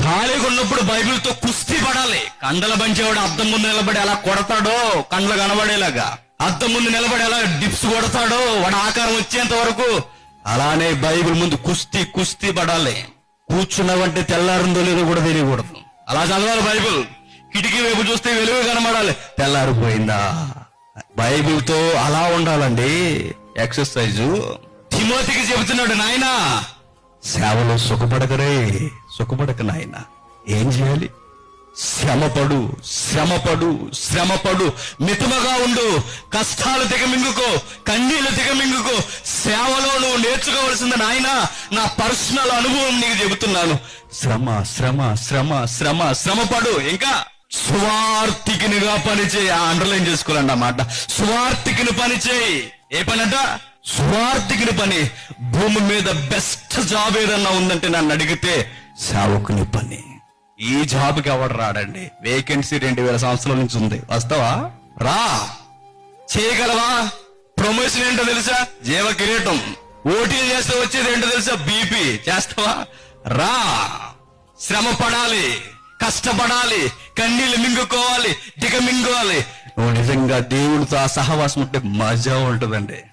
ఖాళీగా ఉన్నప్పుడు బైబిల్తో కుస్తీ పడాలి. కండల బంచేవాడు అద్దం ముందు నిలబడి ఎలా కొడతాడో, కండ్లు కనబడేలాగా అద్దం ముందు నిలబడి ఎలా డిప్స్ కొడతాడో వాడు ఆకారం వచ్చేంత వరకు, అలానే బైబిల్ ముందు కుస్తీ పడాలి. కూర్చున్నావంటే తెల్లారిందో లేదో కూడా తెలియకూడదు. అలా చదవాలి బైబిల్. కిటికీ వైపు చూస్తే వెలుగు కనబడాలి, తెల్లారిపోయిందా. బైబిల్తో అలా ఉండాలండి ఎక్సర్సైజు. తిమోతికి చెబుతున్నాడు, నాయనా సేవలో సుఖపడక నాయనా. ఏం చేయాలి? శ్రమపడు, మితముగా ఉండు, కష్టాలు దిగమింగుకో, కన్నీళ్లు దిగమింగుకో. సేవలో నువ్వు నేర్చుకోవాల్సింది నాయనా, నా పర్సనల్ అనుభవం నీకు చెబుతున్నాను. శ్రమపడు. ఇంకా స్వార్థికినిగా పనిచేయి. అండర్లైన్ చేసుకోవాలండి ఆ మాట. స్వార్థికిని పనిచేయి. ఏ పని అంట? స్వార్థికిని పని. భూమి మీద బెస్ట్ జాబ్ ఏదన్నా ఉందంటే నన్ను అడిగితే సేవకుని పని. ఈ జాబ్కి ఎవడు రాడండి. వేకెన్సీ 2000 సంవత్సరాల నుంచి ఉంది. వస్తావా? రా. చేయగలవా? ప్రమోషన్ ఏంటో తెలుసా? జీవ కిరీటం. ఓటీ చేస్తే వచ్చేది ఏంటో తెలుసా? బీపీ. చేస్తావా? రా. శ్రమ పడాలి, కష్టపడాలి, కన్నీళ్ళు మింగుకోవాలి, దిగమింగుకోవాలి. నువ్వు నిజంగా దేవుడితో ఆ సహవాసం ఉంటే మజా ఉంటుందండి.